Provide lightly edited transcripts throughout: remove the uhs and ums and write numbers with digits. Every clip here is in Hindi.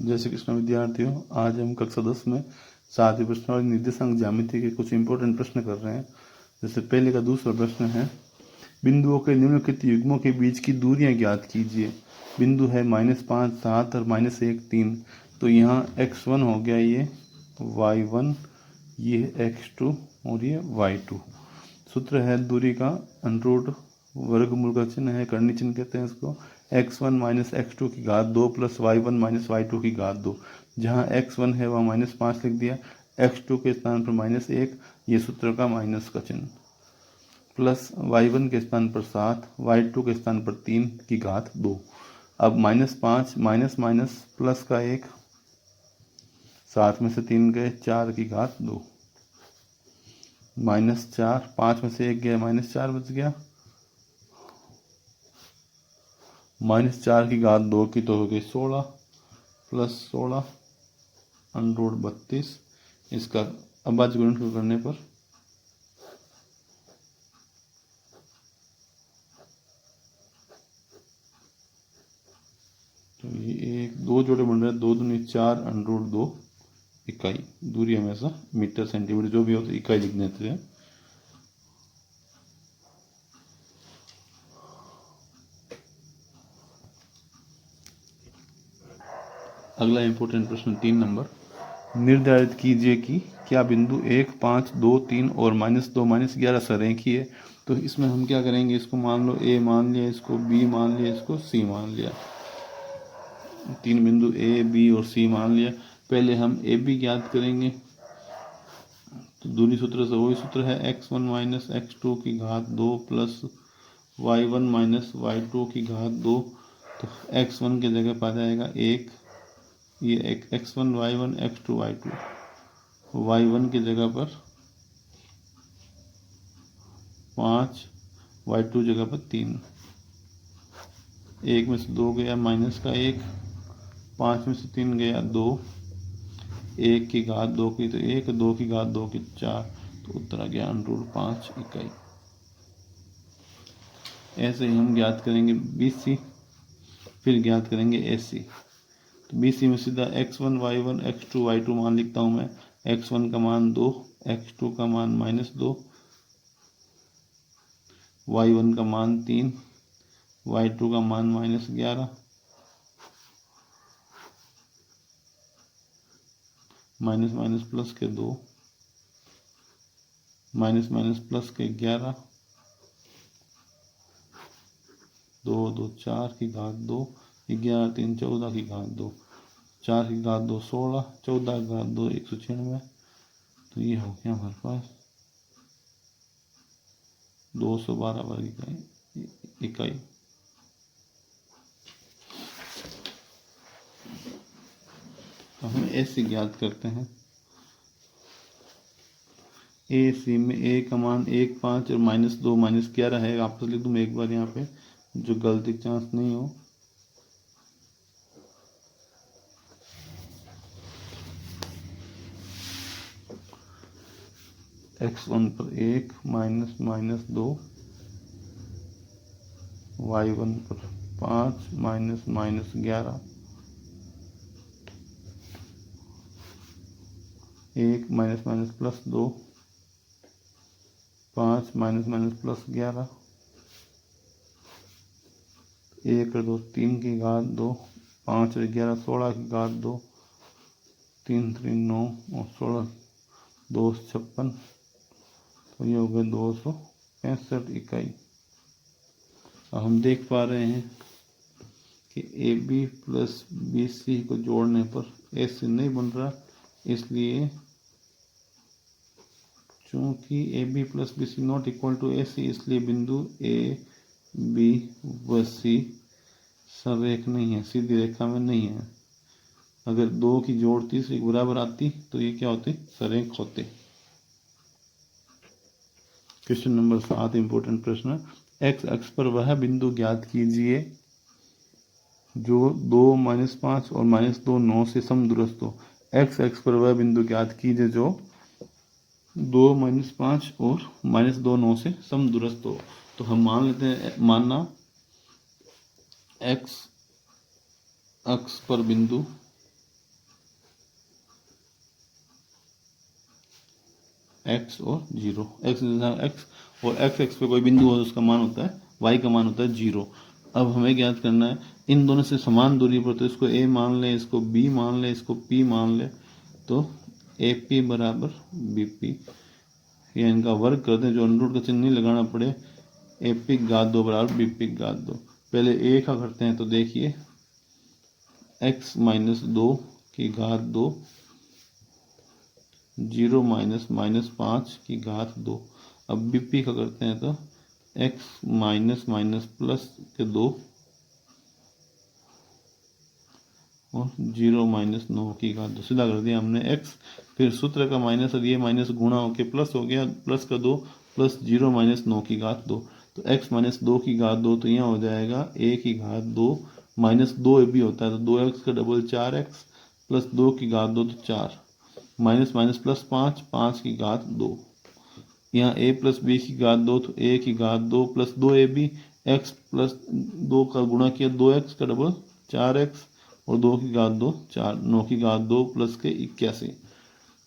जय श्री कृष्ण विद्यार्थियों, आज हम कक्षा 10 में 7वें प्रश्न और निर्देशांक ज्यामिति के कुछ इंपॉर्टेंट प्रश्न कर रहे हैं। जैसे पहले का दूसरा प्रश्न है, बिंदुओं के निम्नलिखित युग्मों के बीच की दूरियां ज्ञात कीजिए। बिंदु है -5, 7 और -1, 3। तो यहाँ x1 हो गया, ये y1, ये x2 और ये y2। सूत्र है दूरी का √ वर्गमूल का चिन्ह है, कर्ण चिन्ह कहते हैं इसको। x1 - x2 की घात 2 प्लस y1 - y2 की घात 2। जहाँ x1 है वहाँ -5 लिख दिया, x2 के स्थान पर -1, ये सूत्र का माइनस का चिन्ह, प्लस y1 के स्थान पर 7, y2 के स्थान पर 3 की घात 2। अब -5 माइनस माइनस प्लस का 1, 7 में से 3 गए, 4 की घात 2, -4, 5 में से 1 गया, -4 बच गया, -4 की घात 2 की तो हो गई 16, प्लस 16 √ 32। इसका अभाज्य गुणनफल करने पर तो ये एक दो जोड़े बन रहे हैं, 2 दूनी 4 √ 2 इकाई। दूरी हमेशा मीटर सेंटीमीटर जो भी हो तो इकाई लिख देते हैं। अगला इंपॉर्टेंट प्रश्न 3 नंबर, निर्धारित कीजिए कि क्या बिंदु 1, 5, 2, 3 और -2, -11 सरेखीय है। तो इसमें हम क्या करेंगे, इसको मान लो A मान लिया, इसको B मान लिया, इसको C मान लिया। 3 बिंदु A, B और C मान लिया। पहले हम AB ज्ञात करेंगे। तो दूरी सूत्र से वही सूत्र है, x1 - x2 की घात 2 प्लस y1 - y2 की घात 2। तो x1 की जगह पर आ जाएगा 1, ये एक x1 y1 x2 y2, y1 की जगह पर 5, y2 जगह पर 3। 1 में से 2 गया, माइनस का 1, 5 में से 3 गया 2, 1 की घात 2 की तो 1, 2 की घात 2 की 4, तो उत्तर आ गया √ 5 इकाई। ऐसे ही हम ज्ञात करेंगे BC, फिर ज्ञात करेंगे AC। तो BC में सीधा x1 y1 x2 y2 मान लिखता हूँ मैं। x1 का मान 2, x2 का मान -2, y1 का मान 3, y2 का मान -11, माइनस माइनस प्लस के 2, माइनस माइनस प्लस के 11, 2 2 4 की घात 2, 11 3 14 की घात 2, 4 की घात 2 16, 14 की घात 2 196। तो ये हो गया हमारे पास 212 वर्ग इकाई। तो हम AC ज्ञात करते हैं। AC में A का मान 1, 5 और -2 -11 है। आपको लिख दूँ एक बार यहाँ पे, जो गलती का चांस नहीं हो। x1 पर 1 -2, y1 पर 5 -11, 1 प्लस 2, 5 प्लस 11, 1 और 2 3 की घात 2, 5 और 11 16 की घात 2, 3 3 9 और 16 2 56। तो ये हो गए 265 इकाई। अब हम देख पा रहे हैं कि AB प्लस BC को जोड़ने पर AC नहीं बन रहा, इसलिए चूँकि AB plus BC not equal to AC, इसलिए बिंदु A, B व C सरेख नहीं है, सीधी रेखा में नहीं है। अगर 2 की जोड़ तीसरी बराबर आती तो ये क्या होती, सरेख होते। क्वेश्चन नंबर 7 इंपॉर्टेंट प्रश्न, x अक्ष पर वह बिंदु ज्ञात कीजिए जो 2 -5 और -2 9 से समदूरस्थ हो। x अक्ष पर वह बिंदु ज्ञात कीजिए जो 2 -5 और -2 9 से समदूरस्थ हो। तो हम मान लेते हैं, मानना x अक्ष पर बिंदु एक्स और जीरो, एक्स एक्स और एक्स एक्स पे कोई बिंदु हो तो उसका मान होता है वाई का मान होता है जीरो। अब हमें ज्ञात करना है इन दोनों से समान दूरी पर, तो इसको ए मान लें, इसको बी मान लें, इसको पी मान लें, तो ए पी बराबर बी पी, या इनका वर्ग कर दें जो अंडर का चिन्ह नहीं लगाना पड़े, ए पी घात दो बराबर बी पी घात दो। पहले ए का करते हैं तो देखिए एक्स माइनस दो की घात दो, जीरो माइनस माइनस पाँच की घात दो। अब बी पी का करते हैं तो एक्स माइनस माइनस प्लस के दो और जीरो माइनस नौ की घात दो। सीधा कर दिया हमने एक्स, फिर सूत्र का माइनस और ये माइनस गुणा होके प्लस हो गया, प्लस का दो प्लस जीरो माइनस नौ की घात दो, तो एक्स माइनस दो की घात दो, तो यहाँ हो जाएगा ए की घात दो माइनस दो भी होता है तो दो एक्स का डबल चार एक्स प्लस दो की घात दो तो चार, माइनस माइनस प्लस पाँच, पाँच की घात दो। यहाँ a प्लस बी की घात दो तो a की घात दो प्लस दो ए बी, एक्स प्लस दो का गुणा किया दो एक्स का डबल चार एक्स और दो की घात दो चार, नौ की घात दो प्लस के 81,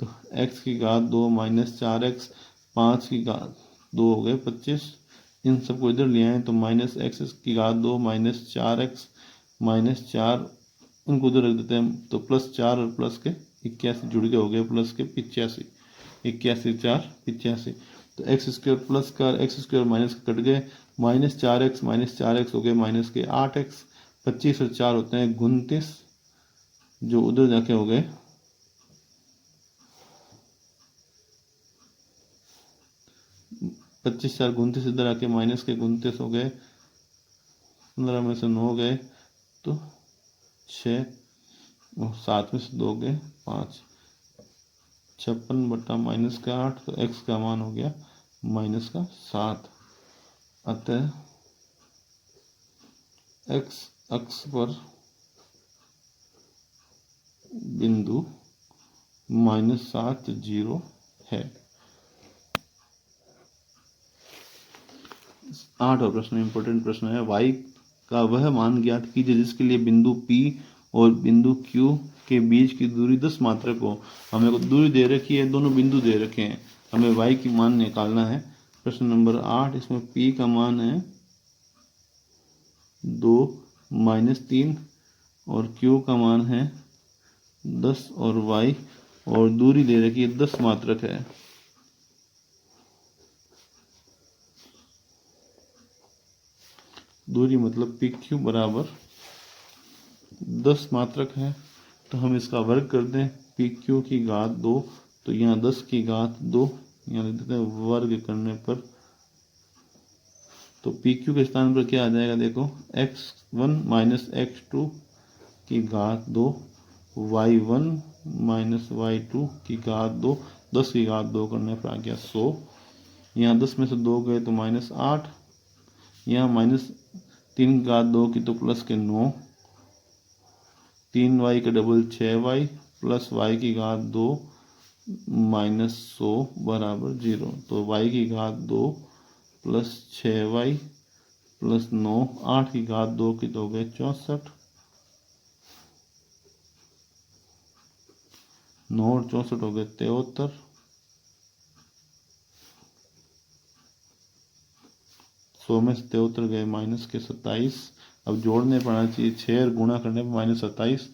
तो x की घात दो माइनस चार एक्स, पाँच की घात दो हो गए 25, इन सबको इधर ले आए तो माइनस एक्स की घात दो माइनस चार एक्स माइनस चार, उनको उधर रख देते हैं तो प्लस चार और प्लस के 81 जुड़ के हो गए प्लस के 85, 81 चार 85, तो एक्स स्क्वायर प्लस का एक्स स्क्वायर माइनस कट गए, माइनस चार एक्स हो गए माइनस के आठ एक्स, 25 और चार होते हैं 29, जो उधर जाके हो गए 25 चार 29, इधर आके माइनस के 29 हो गए, 15 में से 9 गए तो 6 और 7 में से 2 गए 5, 56 बटा माइनस का 8, तो एक्स का मान हो गया माइनस का 7। अतः एक्स अक्ष पर बिंदु -7 जीरो है। 8वां प्रश्न इंपॉर्टेंट प्रश्न है, y का वह मान ज्ञात कीजिए जिसके लिए बिंदु P और बिंदु Q के बीच की दूरी 10 मात्रक हो। हमें को दूरी दे रखी है, दोनों बिंदु दे रखे हैं, हमें y की मान निकालना है। प्रश्न नंबर 8, इसमें P का मान है 2 माइनस 3 और Q का मान है 10 और y और दूरी दे रखी है 10 मात्रक है। दूरी मतलब पी क्यू बराबर 10 मात्रक है, तो हम इसका वर्ग कर दें, पी क्यू की घात 2, तो यहाँ 10 की घात 2 यहाँ लिख देते हैं, वर्ग करने पर तो पी क्यू के स्थान पर क्या आ जाएगा, देखो x1 माइनस x2 की घात 2, y1 माइनस y2 की घात 2, 10 की घात 2 करने पर आ गया 100, यहाँ 10 में से 2 गए तो -8, यहाँ माइनस 3 की घात 2 की तो प्लस के 9, 3y का डबल 6y प्लस y की घात 2 माइनस 100 बराबर 0, तो y की घात 2 प्लस 6y प्लस 9, 8 की घात 2 की तो हो गए 64, 9 और 64 हो गए 73, 100 में से 73 गए माइनस के 27, अब जोड़ने पर आना चाहिए 6 और गुणा करने पर -27,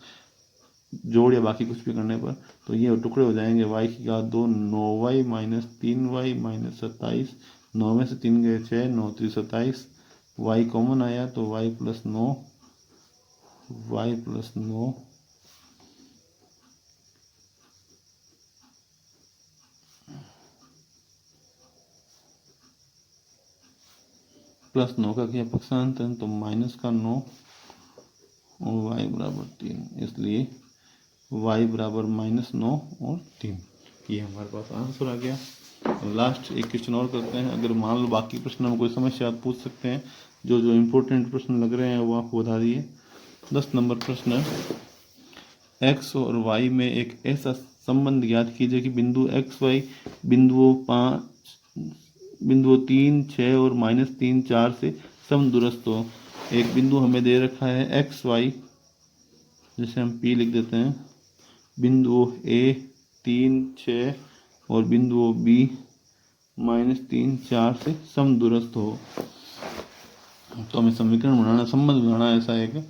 जोड़ या बाकी कुछ भी करने पर तो ये टुकड़े हो जाएंगे, y की घात 2 9y माइनस 3y माइनस 27, 9 में से 3 गए 6, 9 3 27, y कॉमन आया तो y plus 9, y plus 9 plus 9 का किया पक्षांतर तो माइनस का 9 और y बराबर 3, इसलिए y बराबर -9 और 3, ये हमारे पास आंसर आ गया। लास्ट एक क्वेश्चन और करते हैं, अगर मान लो बाकी प्रश्न में कोई समस्या आप पूछ सकते हैं, जो जो इम्पोर्टेंट प्रश्न लग रहे हैं वो आपको बता दिए। 10 नंबर प्रश्न, x और y में एक ऐसा संबंध ज्ञात कीजिए कि बिंदु x y बिंदुओं 3, 6 और -3, 4 से समदूरस्थ हो। एक बिंदु हमें दे रखा है एक्स वाई, जैसे हम P लिख देते हैं, बिंदु A 3, 6 और बिंदुओं B -3 4 से समदूरस्थ हो। तो हमें समीकरण बनाना, संबंध बनाना ऐसा है कि,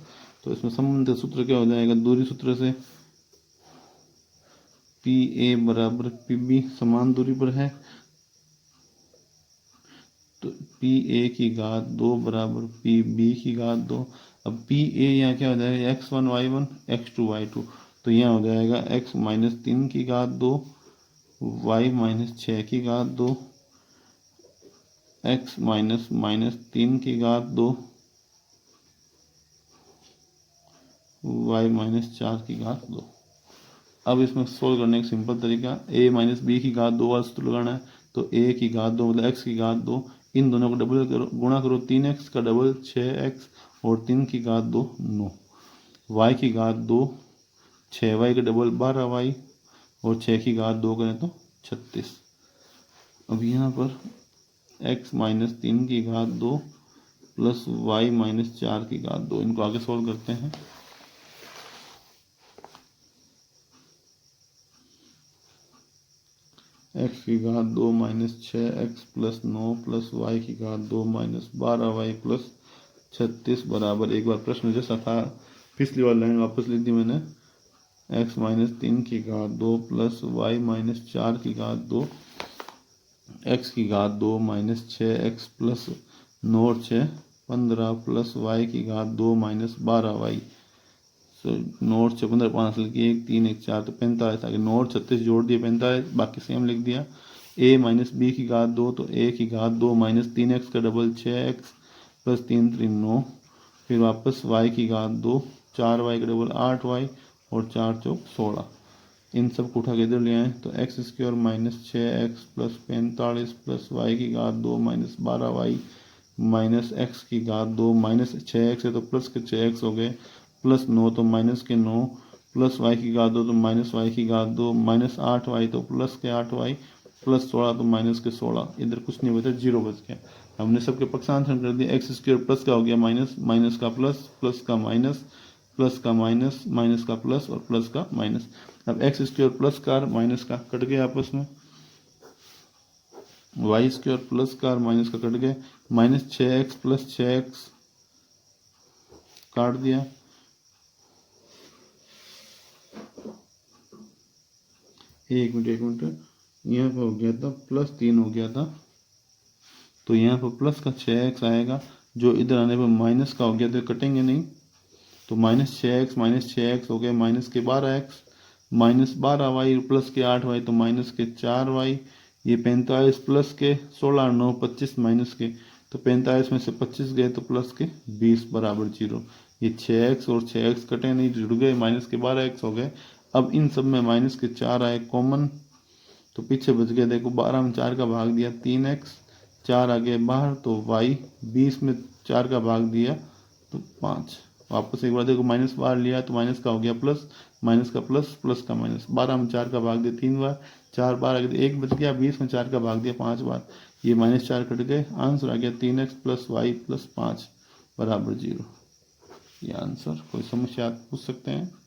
तो इसमें संबंध का सूत्र क्या हो जाएगा, दूरी सूत्र से PA बराबर PB समान दूरी पर है, तो PA की घात 2 बराबर PB की घात 2। अब PA यहाँ क्या हो जाएगा, x1 y1 x2 y2, तो यहाँ हो जाएगा x -3 की घात 2 y -6 की घात 2 x -3 की घात 2 y -4 की घात 2। अब इसमें सोल्व करने का सिंपल तरीका, a -b की घात 2 वाला सूत्र लगाना है, तो a की घात 2 मतलब x की घात 2, इन दोनों को डबल करो, गुणा करो, 3x का डबल 6x और 3 की घात 2 9, y की घात 2 6y का डबल 12y और 6 की घात 2 करें तो 36। अब यहाँ पर x -3 की घात 2 प्लस y -4 की घात 2, इनको आगे सोल्व करते हैं। x की घात 2 -6x प्लस 9 प्लस y की घात 2 -12y प्लस 36 बराबर, एक बार प्रश्न जैसा था, पिछली वाली लाइन वापस लिख दी मैंने, x -3 की घात 2 प्लस y -4 की घात 2, x की घात 2 -6x प्लस 9 और 6 15 प्लस y की घात 2 -12y, 9 और 6 15 5 लिखिए, 1 3 1 4 तो 45, आगे 9 और 36 जोड़ दिए 45, बाकी सेम लिख दिया। a -b की घात 2, तो a की घात 2 -3x का डबल 6x प्लस 3 3 9, फिर वापस y की घात 2 4y का डबल 8y और 4 चौक 16, इन सब को उठा के इधर ले आए, तो x square -6x plus 45 plus y की घात 2 -12y माइनस x की घात 2 -6x है तो प्लस के 6x हो गए, प्लस 9 तो माइनस के 9, प्लस y की घात 2 तो माइनस y की घात 2, -8y तो प्लस के 8y, प्लस 16 तो माइनस के 16, इधर कुछ नहीं बचा, 0 बच गया। हमने सबके पक्षांतर कर दिया, एक्स स्क्वायर प्लस का हो गया माइनस, माइनस का प्लस, प्लस का माइनस, प्लस का माइनस, माइनस का प्लस और प्लस का माइनस। अब एक्स स्क्वायर प्लस का और माइनस का कट गया आपस में, वाई स्क्वायर प्लस का और माइनस का कट गए, -6x प्लस 6x काट दिया, एक मिनट यहाँ पर हो गया था +3 हो गया था, तो यहाँ पर प्लस का 6x आएगा, जो इधर आने पर माइनस का हो गया तो कटेंगे नहीं, तो -6x हो गया, माइनस के 12x -12y प्लस के 8y तो माइनस के 4y, ये 45 प्लस के 16 9 25 माइनस के, तो 45 में से 25 गए तो प्लस के 20 बराबर 0, ये 6x और 6x कटे नहीं, जुड़ गए, माइनस के 12x हो गए। अब इन सब में माइनस के 4 आए कॉमन, तो पीछे बच गया, देखो 12 में 4 का भाग दिया 3x, 4 आ गए बाहर, तो y 20 में 4 का भाग दिया तो 5, वापस एक बार देखो माइनस बाहर लिया तो माइनस का हो गया प्लस, माइनस का प्लस, प्लस का माइनस, 12 में 4 का भाग दिया 3 बार, 4 बार आ गया, 1 बच गया, 20 में 4 का भाग दिया 5 बार, ये -4 कट गए, आंसर आ गया 3x प्लस y प्लस 5 बराबर 0, ये आंसर। कोई समस्या आप पूछ सकते हैं।